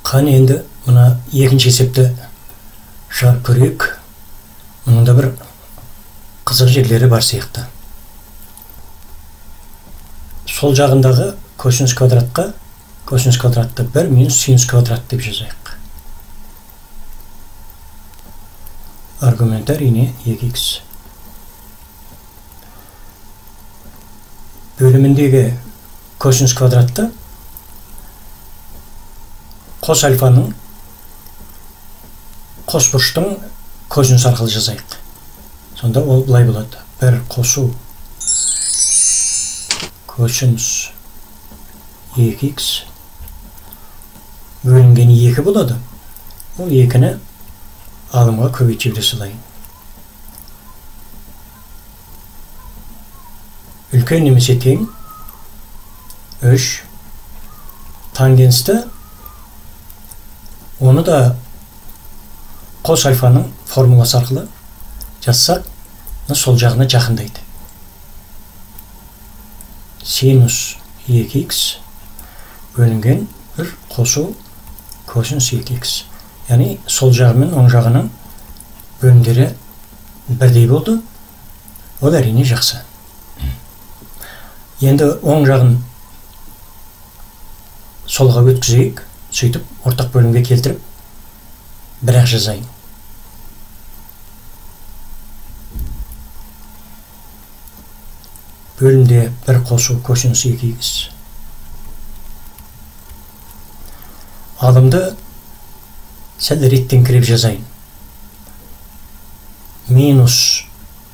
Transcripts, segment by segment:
Қане енді мына екінші есепті шығарып көрейік. Мұнда бір қызық жерлері бар сияқты. Сол жағындағы косинус квадратқа косинус квадратты 1 минус синус квадрат деп жазайық. Аргумент әрине 2х. Бөліміндегі косинус квадратты қос альфаның қос бұрыштың косинус арқылы жазайық. Сонда ол былай болады. 1 қосу косинус 2х бөлінген 2 болады. Ол 2-ні алымға көбейтуге салайын. Үлкен немесе тең 3 тангенсті, оны да қос альфаның формуласы арқылы жазсақ, сол жағына жақындайды. Синус 2х бөлінген 1 қосу косинус 2х. Яғни сол жағы мен оң жағының бөлімдері бірдей болды. Ол әрине жақсы. Енді оң жағын солға өткізейік, сөйтіп ортақ бөлімге келтіріп бірақ жазайын. Бөлімде 1 қосу косинус 2х. Алымды сәл реттеңкіреп жазайын. Минус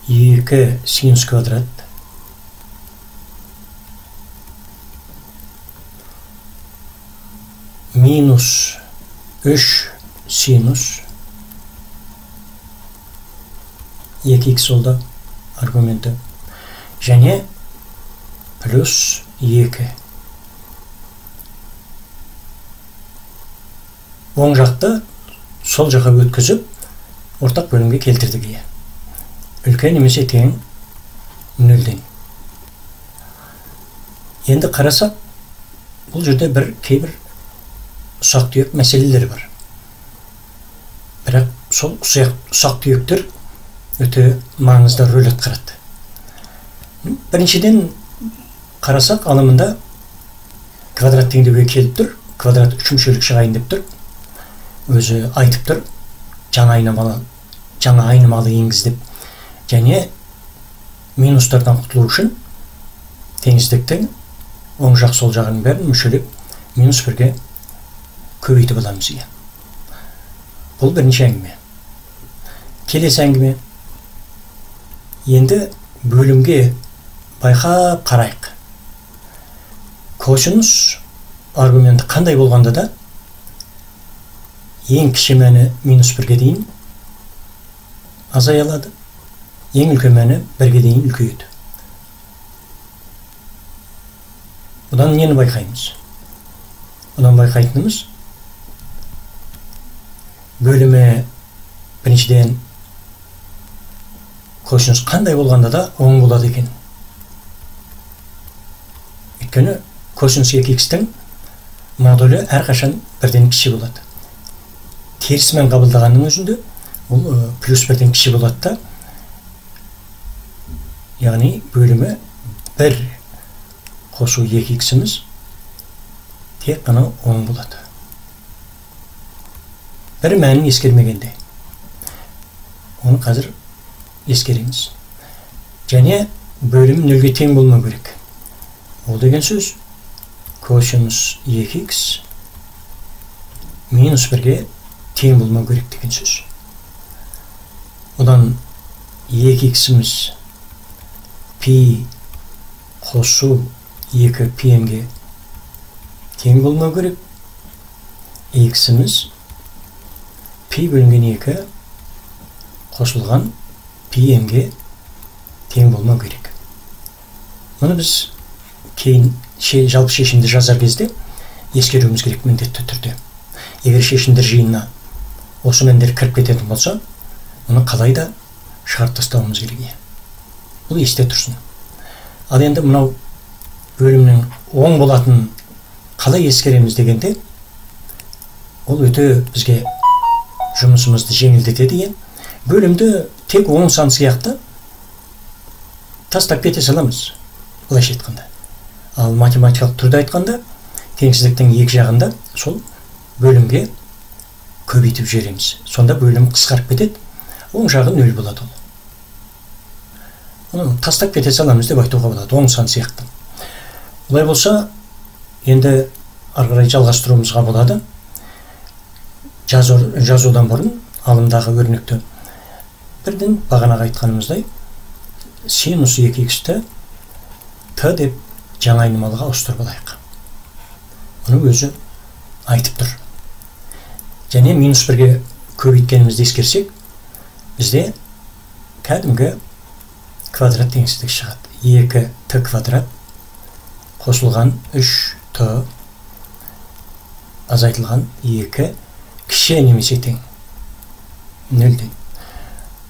2 синус квадрат минус 3 синус 2х oldu аргументі, және плюс 2. Оң жақты сол жаққа өткізіп, ортақ бөлімге келтірдік. Үлкен немесе тең 0-ден. Енді қарасақ, бұл жерде кейбір ұсақ түйек мәселелері бар. Бірақ сол ұсақ түйектер өте маңызды рөл атқарады. Біріншіден қарасақ, алымында квадрат теңдеуге келіп тұр, квадрат үшіншілік шығайын деп тұр. Өзі айтып тұр, жаңа айнымалы енгіз деп. Және минустардан құтылу үшін теңіздіктің оң жақ сол жағының бәрін мүшелеп минус 1-ге көбейтіп аламыз. Бұл бірінші әңгіме. Келесі әңгіме. Енді бөлімге байқап қарайық. Косинус аргументі қандай болғанда да ең кіші мәні минус 1-ге дейін азай алады. Ең үлкен мәні 1-ге дейін үлкейеді. Бұдан нені байқаймыз? Бұдан байқайтынымыз бөлімі біріншіден косинус қандай болғанда да оң болады екен. Өйткені косинус 2х-тің модулі әрқашан 1-ден кіші болады. Терісімен қабылдағанның өзінде ол плюс 1-ден кіші болады да, яғни бөлімі 1 қосу 2х-іміз тек қана оң болады. Бір мәнін ескермегенде. Оны қазір ескереміз. Және бөлім 0-ге тең болмау керек. Ол деген сөз косинус 2х минус 1-ге тең болмау керек деген сөз. Одан 2х-іміз пи қосу 2 пи-ге тең болмау керек. Х-іміз пи бөлінген 2 қосылған пи-ге тең болмау керек. Мұны біз кейін жалпы шешімді жазар кезде ескеруіміз керек міндетті түрде. Егер шешімдер жиынына осы мәндер кіріп кететін болса, оны қалай да шығарып тастауымыз керек. Бұл есте тұрсын. Ал енді мынау бөлімнің оң болатын қалай ескереміз дегенде, ол өте бізге жұмысымызды жеңілдетеді деген бөлімді тек оң сан сияқты тастап кете саламыз, былайша айтқанда. Ал математикалық түрде айтқанда, теңсіздіктің екі жағында сол бөлімге көбейтіп жібереміз. Сонда бөлім қысқарып кетеді, оң жағы 0 болады ол. Оны тастап кете саламыз деп айтуға болады, оң сан сияқты. Олай болса, енді ары қарай жалғастыруымызға болады. Жазудан бұрын алымдағы өрнекті бірден бағанаға айтқанымыздай синус 2х-ті т деп жаңа айнымалыға ауыстырып алайық. Оны өзі айтып тұр. Және минус 1-ге көбейткенімізді ескерсек, бізде кәдімгі квадрат теңсіздік шығады. 2t квадрат қосылған 3t азайтылған 2 кіші немесе тең 0-ден.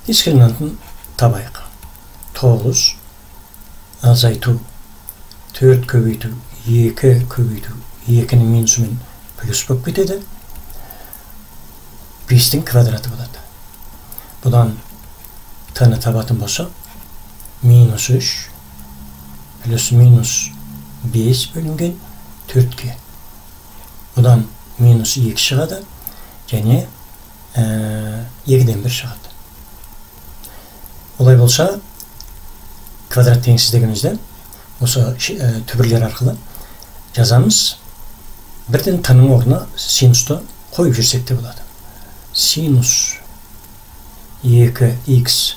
Дискриминантын табайық. 9 азайту 4 көбейту 2 көбейту 2-нің минусымен плюс болып кетеді. 5-тің квадраты болады. Бұдан t-ны табатын болса, минус 3 плюс минус 5 бөлінген 4-ке. Бұдан минус 2 шығады, және 2-ден 1 шығады. Олай болса, квадрат теңсіздігімізді осы түбірлер арқылы жазамыз. Бірден t-ның орнына синусты қойып жүрсек те болады. Синус 2х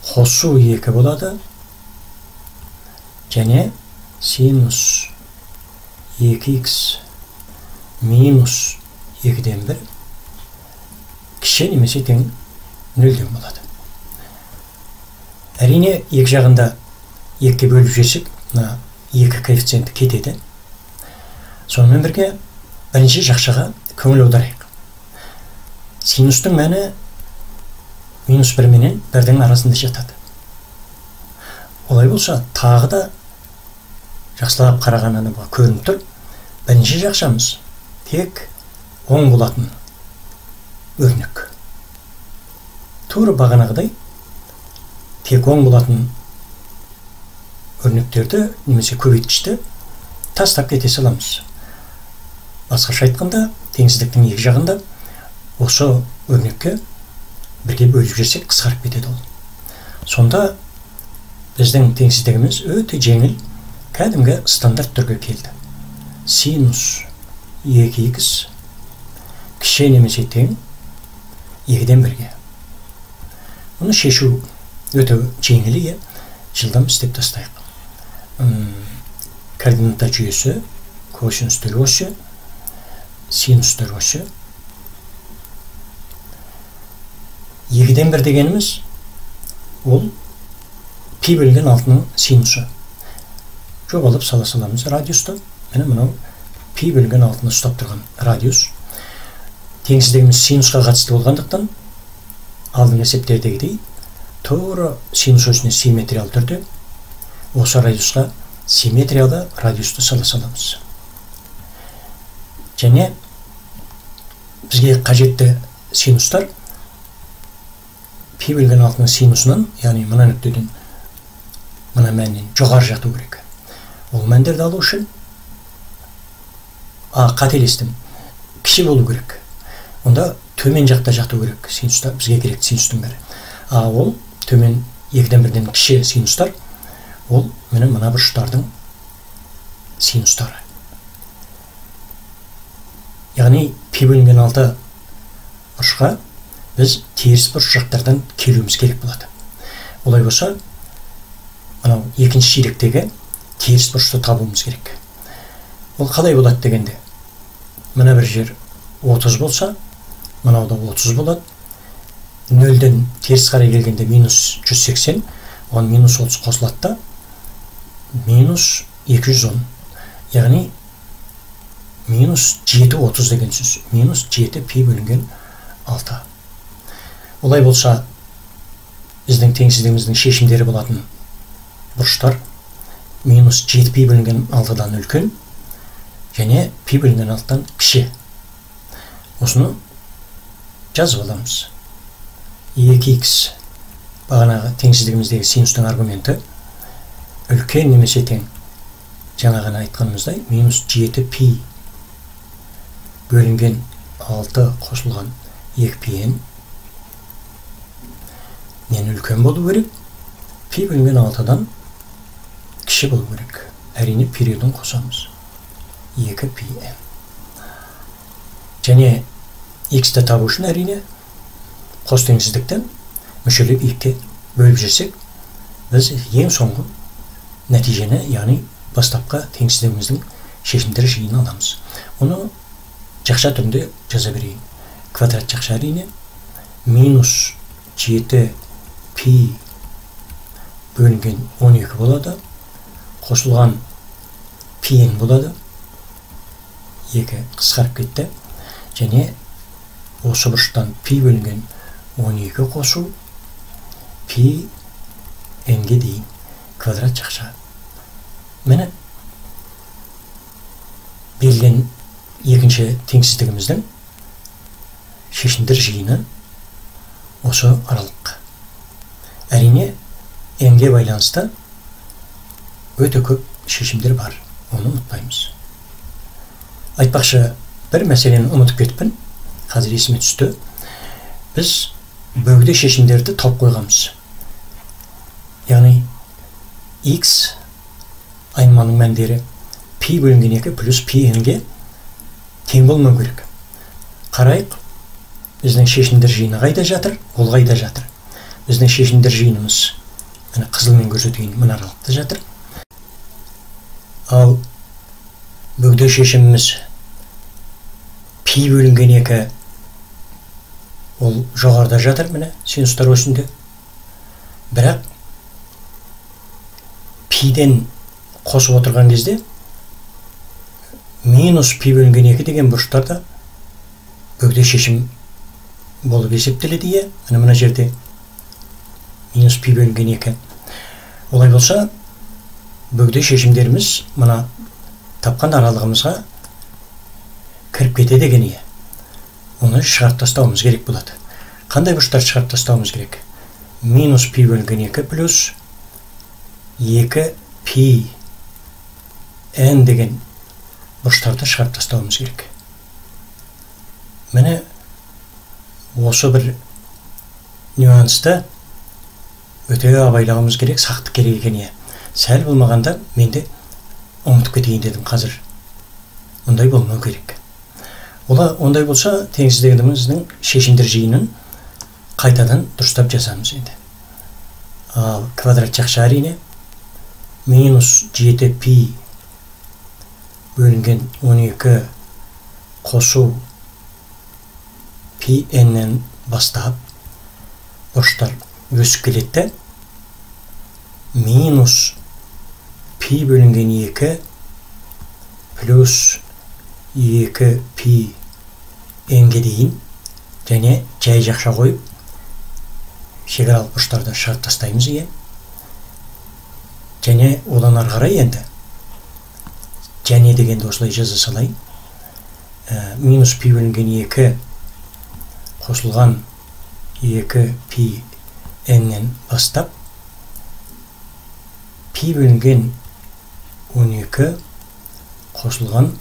қосу 2 болады, және синус 2х минус 2-ден 1 кіші немесе тең 0-ден болады. Әрине, екі жағында 2-ке бөліп жесек, 2 коэффициенті кетеді. Сонымен бірге бірінші жақшаға көңіл аударайық. Синустың мәні минус 1 менен 1-дің арасында жатады. Олай болса, тағы да жақсылап қарағананы көрініп тұр. Бірінші жақшамыз тек оң болатын өрнек. Тура бағанағыдай тек оң болатын өрнектерді немесе көбейткішті тастап кете саламыз. Басқаша айтқанда, теңсіздіктің екі жағында осы өрнекке бірге бөліп жіберсек қысқарып кетеді ол. Сонда біздің теңсіздігіміз өте жеңіл, кәдімгі стандарт түрге келді. Синус 2х кіші немесе тең 2-ден 1-ге. Оны шешу өте жеңілі, жылдам істеп тастайық. Координаттар жүйесі, косинустар осы, синустар осы. 2-ден 1 дегеніміз, ол пи бөлінген 6-ның синусы. Жоғалып сала саламыз радиусты. Мені мынау пи бөлінген 6-ны ұстап тұрған радиус. Теңсіздігіміз синусқа қатысты болғандықтан, алдың есептердегідей, тура синус осіне симметриялы түрде, осы радиусқа симметриялы радиусты сала саламыз. Және бізге қажетті синустар пи бөлінген 6-ның синусынан, яғни мына нүктеден, мына мәннен жоғары жату керек. Ол мәндерді алу үшін қателестім, кіші болу керек. Онда төмен жақта жату керек синустар, бізге керек синустың бәрі. Ол төмен 2-ден 1-ден кіші синустар, ол мына бұрыштардың синустары. Яғни пи бөлінген 6 бұрышқа біз теріс бұрыш жақтардан келуіміз керек болады. Олай болса, мынау екінші ширектегі теріс бұрышты табуымыз керек. Ол қалай болады дегенде, мына бір жер 30 болса, мынау да 30 болады. 0-ден теріс қарай келгенде минус 180, оған минус 30 қосылады да, минус 210. Яғни минус 730 деген сөз. Минус 7 пи бөлінген 6. Олай болса, біздің теңсіздігіміздің шешімдері болатын бұрыштар минус 7 пи бөлінген 6-дан үлкен, және пи бөлінген 6-дан кіші. Осыны жазып аламыз. 2x бағанағы теңсіздігіміздегі синустың аргументі үлкен немесе тең жаңа ғана айтқанымыздай минус 7π бөлінген 6 қосылған 2πn нен үлкен болу керек, π бөлінген 6-дан кіші болу керек. Әрине периодын қосамыз. 2πn. Және x-ті табу үшін әрине қос теңсіздіктен мүшелеп 2-ке бөліп жүрсек, біз ең соңғы нәтижені, яғни бастапқы теңсіздігіміздің шешімдері жиыны аламыз. Оны жақша түрінде жаза берейін. Квадрат жақша әрине минус 7π бөлінген 12 болады. Қосылған πn болады. 2 қысқарып кетті. Және осы бұрыштан π бөлінген 12 қосу π n-ге дейін квадрат жақша. Міне берілген екінші теңсіздігіміздің шешімдер жиыны осы аралық. Әрине n-ге байланысты өте көп шешімдер бар. Оны ұмытпаймыз. Айтпақшы, бір мәселені ұмытып кетіппін. Қазір есіме түсті. Біз бөгде шешімдерді тауып қойғанбыз. Яғни x айныманың мәндері π бөлінген 2 плюс πn-ге тең болмау керек. Қарайық, біздің шешімдер жиыны қайда жатыр, ол қайда жатыр. Біздің шешімдер жиынымыз қызылмен көрсетейін, мына аралықта жатыр. Ал бөгде шешіміміз π бөлінген 2 ол жоғарыда жатыр, міне синустар осында. Бірақ π-ден қосып отырған кезде минус π бөлінген 2 деген бұрыштарда бөгде шешім болып есептеледі. Мына жерде минус π бөлінген 2. Олай болса, бөгде шешімдеріміз мына тапқан аралығымызға кіріп кетеді деген. Оны шығарып тастауымыз керек болады. Қандай бұрыштар шығарып тастауымыз керек? Минус π бөлінген 2 плюс 2π n деген бұрыштарды шығарып тастауымыз керек. Міне осы бір нюансты өте абайлауымыз керек, сақтық керек екен. Сәл болмағанда менде ұмытып кетейін дедім. Қазір ондай болмау керек. Ондай болса, теңсіздігіміздің шешімдер жиынын қайтадан дұрыстап жазамыз енді. Ал квадрат жақша әрине минус 7π бөлінген 12 қосу πn-нен бастап бұрыштар өсіп келеді. Минус π бөлінген 2 плюс 2π n-ге дейін және жай жақша қойып шекаралық бұрыштарды шығарып тастаймыз. Және одан ары қарай енді және дегенді осылай жаза салайын. Минус π бөлінген 2 қосылған 2π n-нен бастап π бөлінген 12 қосылған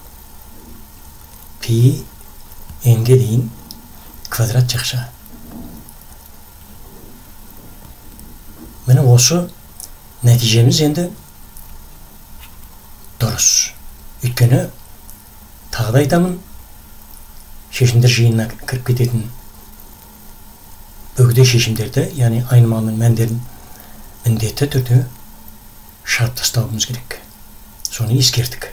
π n-ге дейін квадрат жақша. Міне осы нәтижеміз енді дұрыс. Өйткені тағы да айтамын, шешімдер жиынына кіріп кететін бөгде шешімдерді, яғни айнымалының мәндерін міндетті түрде шығарып тастауымыз керек. Соны ескердік.